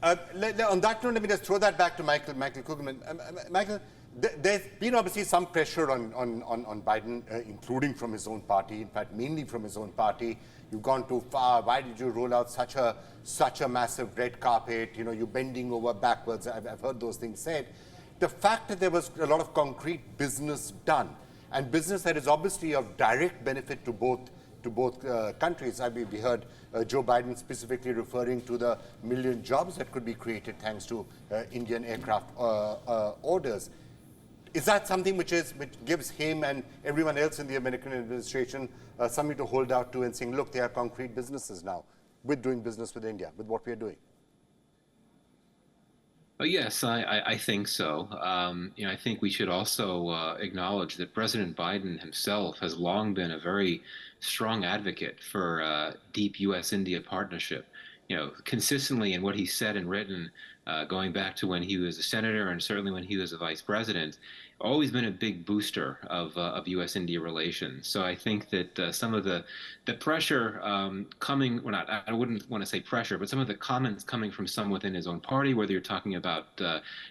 On that note, let me just throw that back to Michael Kugelman. Michael, there's been obviously some pressure on Biden, including from his own party, in fact, mainly from his own party. You've gone too far. Why did you roll out such a massive red carpet? You know, you're bending over backwards. I've heard those things said. The fact that there was a lot of concrete business done, and business that is obviously of direct benefit to both countries. We heard Joe Biden specifically referring to the 1 million jobs that could be created thanks to Indian aircraft orders. Is that something which gives him and everyone else in the American administration something to hold out to and saying, look, there are concrete businesses now with doing business with India, with what we are doing? Yes, I think so. I think we should also acknowledge that President Biden himself has long been a very strong advocate for deep U.S.-India partnership. Consistently in what he said and written, going back to when he was a senator and certainly when he was a vice president, always been a big booster of U.S.-India relations. So I think that some of the pressure coming, well, I wouldn't want to say pressure, but some of the comments coming from some within his own party, whether you're talking about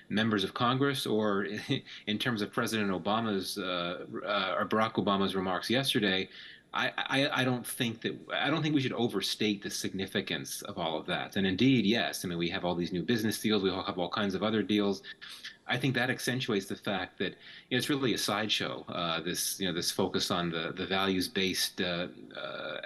members of Congress or in terms of President Obama's or Barack Obama's remarks yesterday, I don't think we should overstate the significance of all of that. And indeed, yes, I mean, we have all these new business deals, we have all kinds of other deals. I think that accentuates the fact that it's really a sideshow. This focus on the values-based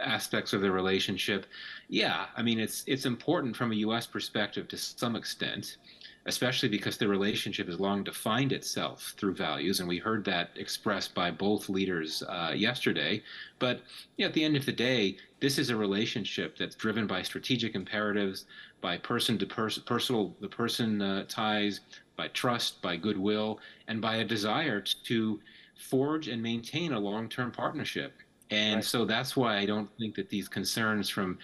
aspects of the relationship. Yeah, I mean, it's important from a U.S. perspective to some extent, especially because the relationship has long defined itself through values, and we heard that expressed by both leaders yesterday. But at the end of the day, this is a relationship that's driven by strategic imperatives, by person-to-person ties, by trust, by goodwill, and by a desire to forge and maintain a long-term partnership. And right. So that's why I don't think that these concerns from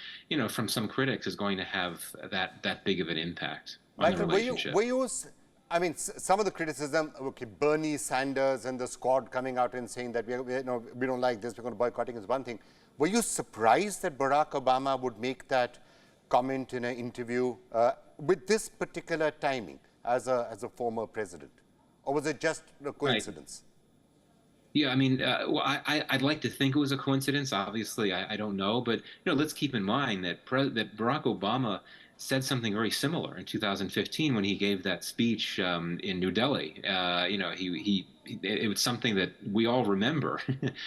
some critics is going to have that big of an impact. Michael, I mean, some of the criticism, okay, Bernie Sanders and the squad coming out and saying that we don't like this, we're going to boycott it is one thing. Were you surprised that Barack Obama would make that comment in an interview with this particular timing as a former president? Or was it just a coincidence? Right. Yeah, I mean, I'd like to think it was a coincidence. Obviously, I don't know. But let's keep in mind that Barack Obama said something very similar in 2015 when he gave that speech in New Delhi. It was something that we all remember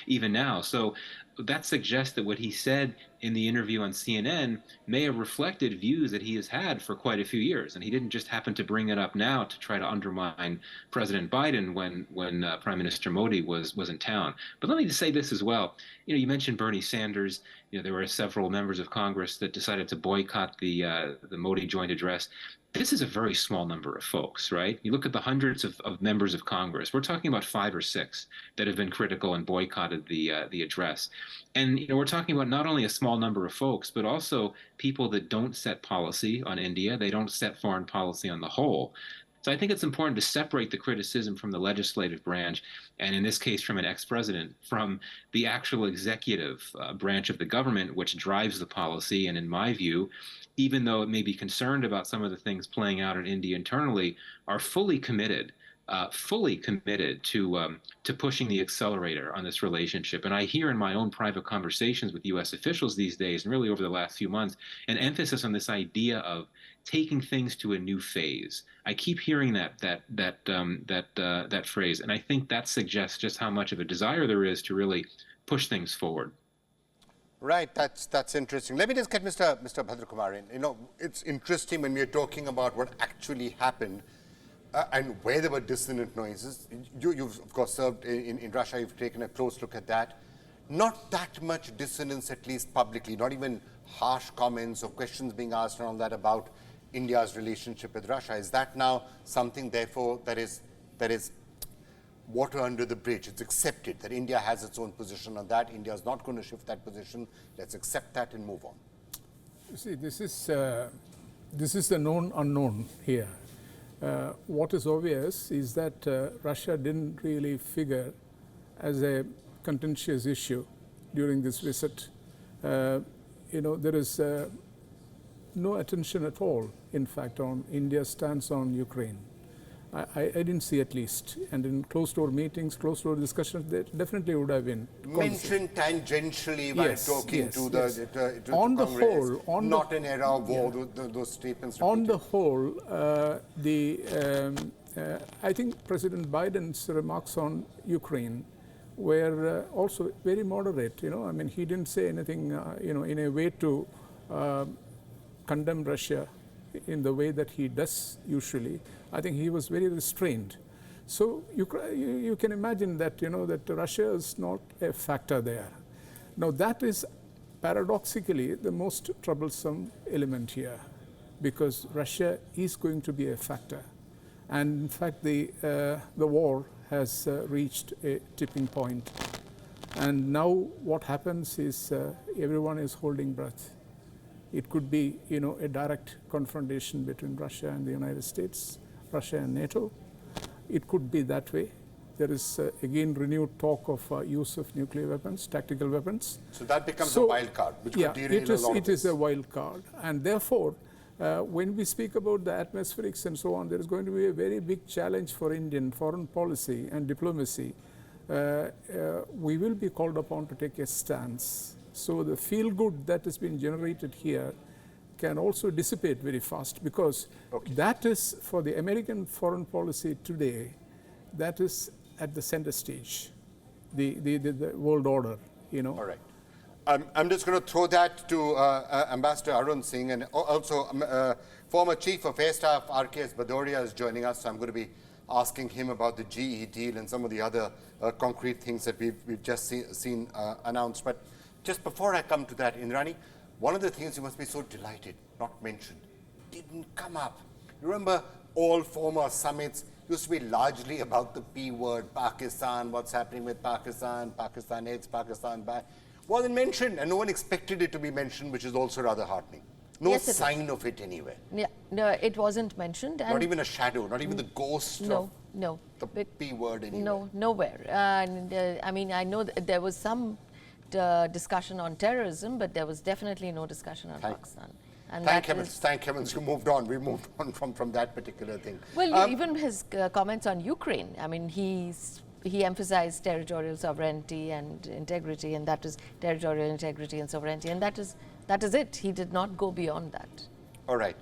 even now. So that suggests that what he said in the interview on CNN may have reflected views that he has had for quite a few years, and he didn't just happen to bring it up now to try to undermine President Biden when Prime Minister Modi was in town. But let me just say this as well. You mentioned Bernie Sanders. There were several members of Congress that decided to boycott the Modi joint address. This is a very small number of folks, right? You look at the hundreds of members of Congress. We're talking about 5 or 6 that have been critical and boycotted the address. And we're talking about not only a small number of folks, but also people that don't set policy on India. They don't set foreign policy on the whole. So I think it's important to separate the criticism from the legislative branch, and in this case from an ex-president, from the actual executive branch of the government, which drives the policy. And in my view, even though it may be concerned about some of the things playing out in India internally, are fully committed to pushing the accelerator on this relationship. And I hear in my own private conversations with U.S. officials these days, and really over the last few months, an emphasis on this idea of taking things to a new phase. I keep hearing that phrase, and I think that suggests just how much of a desire there is to really push things forward. Right, that's interesting. Let me just get Mr. Bhadrakumar in. It's interesting when we're talking about what actually happened and where there were dissonant noises. You've, of course, served in Russia. You've taken a close look at that. Not that much dissonance, at least publicly, not even harsh comments or questions being asked and all that about India's relationship with Russia. Is that now something, therefore, that is water under the bridge? It's accepted that India has its own position on that. India is not going to shift that position. Let's accept that and move on. You see, this is the known unknown here. What is obvious is that Russia didn't really figure as a contentious issue during this visit. There is no attention at all, in fact, on India's stance on Ukraine. I didn't see at least. And in closed-door meetings, closed-door discussions, there definitely would have been mentioned tangentially while Yes, talking yes, to yes. to On the Congress. whole, Not an era of war, those statements On repeated. the whole, I think President Biden's remarks on Ukraine were also very moderate. I mean, he didn't say anything, in a way to condemn Russia in the way that he does usually. I think he was very restrained. So you can imagine that, that Russia is not a factor there. Now that is paradoxically the most troublesome element here, because Russia is going to be a factor. And in fact, the war has reached a tipping point. And now what happens is everyone is holding breath. It could be, a direct confrontation between Russia and the United States, Russia and NATO. It could be that way. There is again renewed talk of use of nuclear weapons, tactical weapons. So that becomes a wild card, which could derail a lot of it is a wild card. And therefore, when we speak about the atmospherics and so on, there is going to be a very big challenge for Indian foreign policy and diplomacy. We will be called upon to take a stance. So the feel-good that has been generated here can also dissipate very fast, because that is, for the American foreign policy today, that is at the center stage, the world order, All right. I'm just going to throw that to Ambassador Arun Singh, and also former Chief of Air Staff R.K.S. Bhadoria is joining us. So I'm going to be asking him about the GE deal and some of the other concrete things that we've just seen announced. But just before I come to that, Indrani, one of the things you must be so delighted, not mentioned, didn't come up. You remember all former summits used to be largely about the P word, Pakistan, what's happening with Pakistan, Pakistan X, Pakistan Y. Wasn't mentioned, and no one expected it to be mentioned, which is also rather heartening. No Yes, sign of it anywhere. Yeah, no, it wasn't mentioned. And Not even a shadow, not even the ghost of no. the P word anywhere. No, nowhere. And I mean, I know that there was some discussion on terrorism, but there was definitely no discussion on Pakistan. And Thank heavens, you moved on. We moved on from that particular thing. Well, even his comments on Ukraine, I mean, he emphasized territorial sovereignty and integrity, and that is territorial integrity and sovereignty, and that is it. He did not go beyond that. All right.